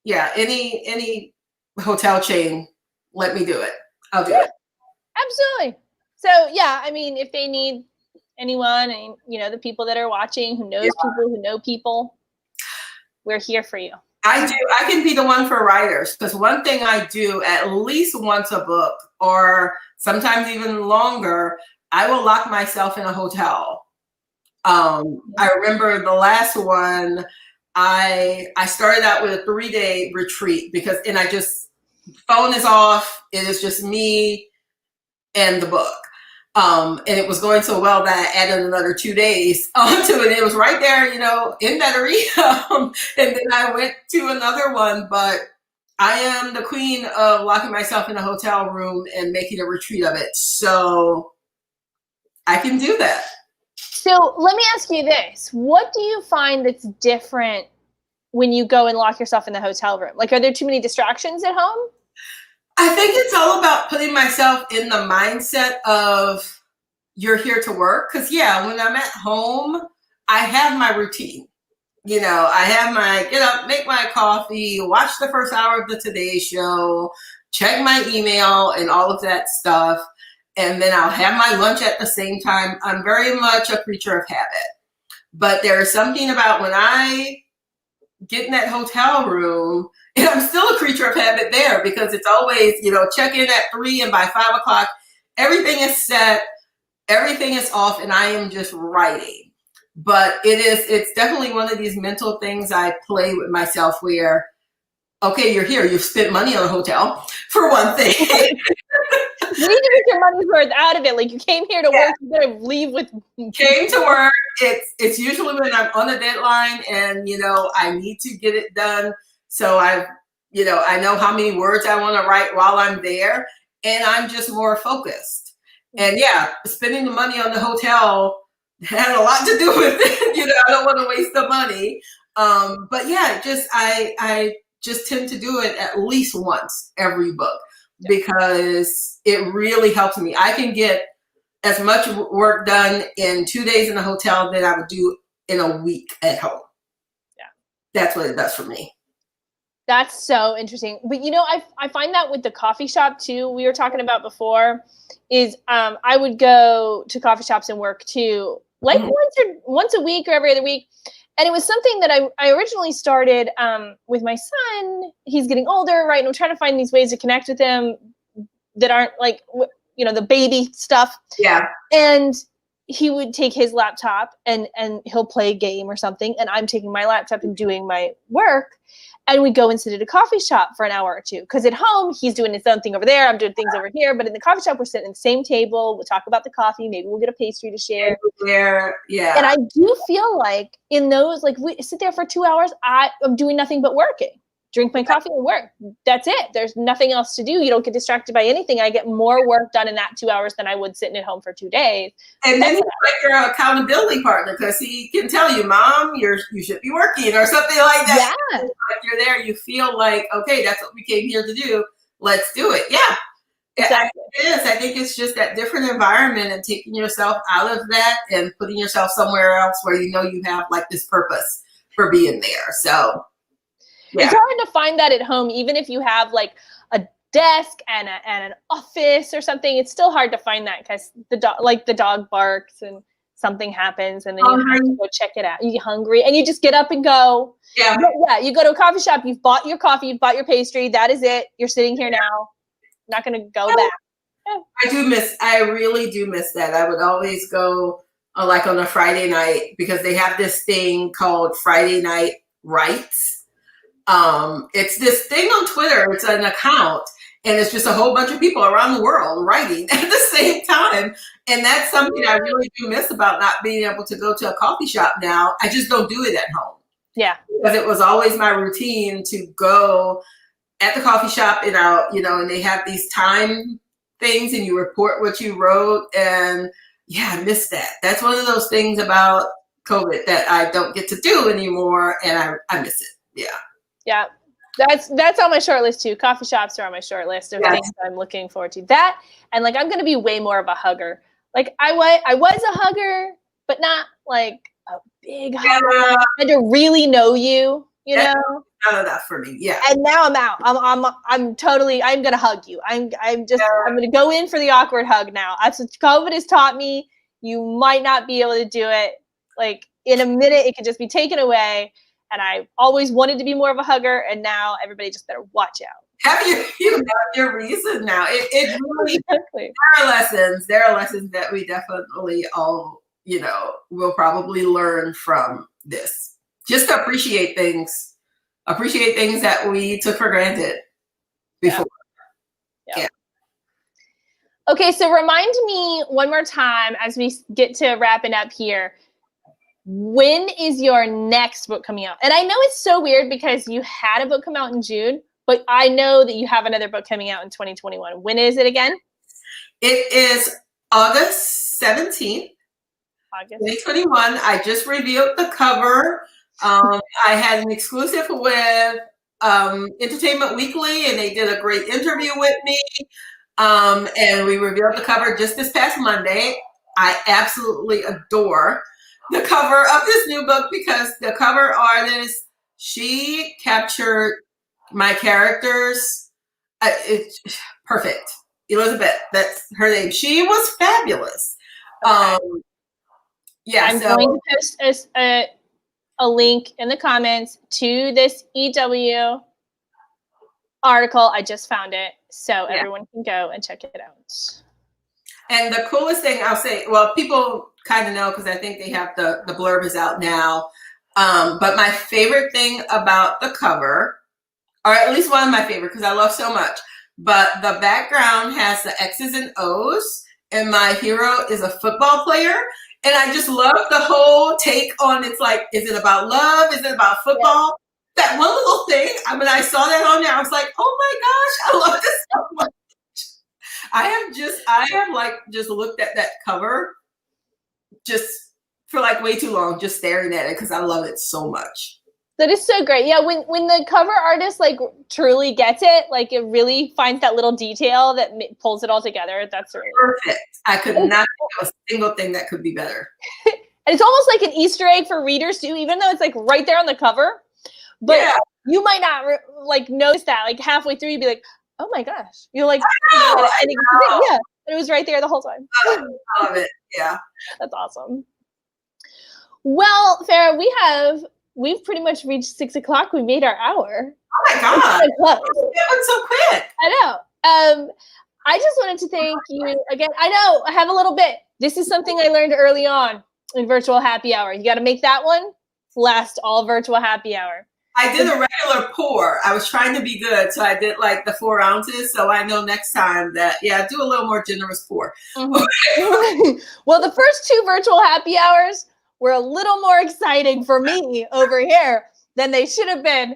any hotel chain, let me do it. I'll do it. Absolutely. So I mean, if they need anyone, and the people that are watching who knows people who know people, we're here for you. I can be the one for writers, because one thing I do at least once a book, or sometimes even longer, I will lock myself in a hotel. I remember the last one, I started out with a 3-day retreat and I just, phone is off. It is just me and the book. And it was going so well that I added another 2 days onto it. It was right there, in Metairie. And then I went to another one, but I am the queen of locking myself in a hotel room and making a retreat of it. So I can do that. So let me ask you this. What do you find that's different when you go and lock yourself in the hotel room? Like, are there too many distractions at home? I think it's all about putting myself in the mindset of you're here to work. Because, yeah, when I'm at home, I have my routine. You know, I have my get up, make my coffee, watch the first hour of the Today Show, check my email and all of that stuff. And then I'll have my lunch at the same time. I'm very much a creature of habit. But there is something about when I get in that hotel room, and I'm still a creature of habit there because it's always, you know, check in at 3 and by 5 o'clock, everything is set, everything is off, and I am just writing. But it's definitely one of these mental things I play with myself where, okay, you're here, you've spent money on a hotel for one thing. You need to get your money's worth out of it. Like, you came here to work, you better leave with. Came to work. It's usually when I'm on a deadline and, you know, I need to get it done. So I know how many words I want to write while I'm there, and I'm just more focused. And yeah, spending the money on the hotel had a lot to do with it. You know, I don't want to waste the money. But yeah, I just tend to do it at least once every book because it really helps me. I can get as much work done in 2 days in a hotel than I would do in a week at home. Yeah. That's what it does for me. That's so interesting. But, you know, I find that with the coffee shop too, we were talking about before, is I would go to coffee shops and work too, like once a week or every other week. And it was something that I originally started with my son. He's getting older, right? And I'm trying to find these ways to connect with him that aren't like, you know, the baby stuff. Yeah. And he would take his laptop and he'll play a game or something. And I'm taking my laptop and doing my work. And we go and sit at a coffee shop for an hour or two. Because at home, he's doing his own thing over there. I'm doing things over here. But in the coffee shop, we're sitting at the same table. We'll talk about the coffee. Maybe we'll get a pastry to share. Yeah. And I do feel like in those, like, we sit there for 2 hours, I'm doing nothing but working. Drink my coffee and work. That's it. There's nothing else to do. You don't get distracted by anything. I get more work done in that 2 hours than I would sitting at home for 2 days. And then he's like your accountability partner because he can tell you, Mom, you should be working or something like that. Yeah. Like you're there, you feel like, okay, that's what we came here to do. Let's do it. Yeah. Exactly. It is. I think it's just that different environment and taking yourself out of that and putting yourself somewhere else where you know you have like this purpose for being there. So yeah. It's hard to find that at home, even if you have like a desk and an office or something. It's still hard to find that because the dog barks and something happens, and then you have to go check it out. You get hungry, and you just get up and go. Yeah. But yeah, you go to a coffee shop. You've bought your coffee. You've bought your pastry. That is it. You're sitting here now. Not going to go back. Yeah. I really do miss that. I would always go like on a Friday night because they have this thing called Friday Night Writes. It's this thing on Twitter. It's an account, and it's just a whole bunch of people around the world writing at the same time. And that's something I really do miss about not being able to go to a coffee shop now. I just don't do it at home. Yeah. Because it was always my routine to go at the coffee shop and and they have these time things and you report what you wrote. And yeah, I miss that. That's one of those things about COVID that I don't get to do anymore. And I miss it. Yeah. Yeah, that's on my short list too. Coffee shops are on my short list of things I'm looking forward to. That, and like I'm going to be way more of a hugger. Like I was a hugger, but not like a big hugger. I had to really know you, you know. Not enough for me. Yeah. And now I'm out. I'm going to hug you. I'm going to go in for the awkward hug now. That's what COVID has taught me. You might not be able to do it. Like in a minute, it could just be taken away. And I always wanted to be more of a hugger, and now everybody just better watch out. Have you have your reason now? It really exactly. There are lessons that we definitely all will probably learn from this. Just to appreciate things that we took for granted before. Yeah. Okay, so remind me one more time as we get to wrapping up here. When is your next book coming out? And I know it's so weird because you had a book come out in June, but I know that you have another book coming out in 2021. When is it again? It is August 17th, 2021. I just revealed the cover. I had an exclusive with Entertainment Weekly, and they did a great interview with me. And we revealed the cover just this past Monday. I absolutely adore the cover of this new book because the cover artist, she captured my characters. It's perfect. Elizabeth, that's her name. She was fabulous. Yeah, I'm going to post a link in the comments to this EW article. I just found it, so everyone can go and check it out. And the coolest thing I'll say, well, people kind of know because I think they have the blurb is out now. But my favorite thing about the cover, or at least one of my favorite, because I love so much, but the background has the X's and O's, and my hero is a football player. And I just love the whole take on, it's like, is it about love? Is it about football? Yeah. That one little thing, when I saw that on there, I was like, oh my gosh, I love this so much. I have just looked at that cover just for like way too long, just staring at it because I love it so much. That is so great. Yeah, when the cover artist like truly gets it, like it really finds that little detail that pulls it all together. That's really perfect. I could not think of a single thing that could be better. And it's almost like an Easter egg for readers too, even though it's like right there on the cover. But you might not like notice that. Like halfway through, you'd be like, "Oh my gosh!" You're like, I know. Yeah, but it was right there the whole time. I love it. Yeah, that's awesome. Well, Farrah, we've pretty much reached 6 o'clock. We made our hour. Oh my God. It went so quick. I know. I just wanted to thank you again. I know I have a little bit. This is something I learned early on in virtual happy hour. You got to make that one last all virtual happy hour. I did a regular pour. I was trying to be good. So I did like the 4 ounces. So I know next time that, do a little more generous pour. Mm-hmm. Well, the first 2 virtual happy hours were a little more exciting for me over here than they should have been.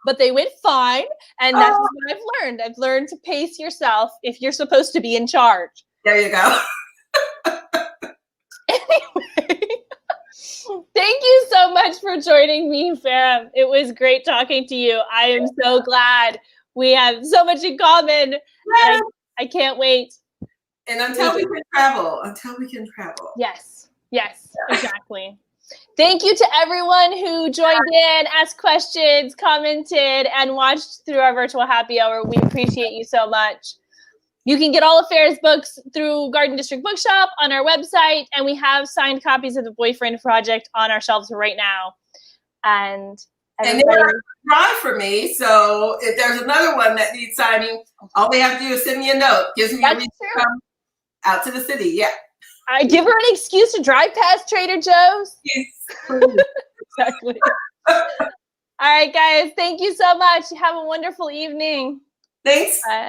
But they went fine. And that's what I've learned. I've learned to pace yourself if you're supposed to be in charge. There you go. Anyway, thank you so much for joining me, Farrah. It was great talking to you. I am so glad we have so much in common. Yes. I can't wait. And until we can travel. Yes, exactly. Thank you to everyone who joined in, asked questions, commented, and watched through our virtual happy hour. We appreciate you so much. You can get all of Farrah's books through Garden District Bookshop on our website, and we have signed copies of The Boyfriend Project on our shelves right now. And they're dry for me, so if there's another one that needs signing, all they have to do is send me a note. Gives me a reason to come out to the city. Yeah. I give her an excuse to drive past Trader Joe's. Yes. Exactly. All right, guys. Thank you so much. Have a wonderful evening. Thanks. Bye.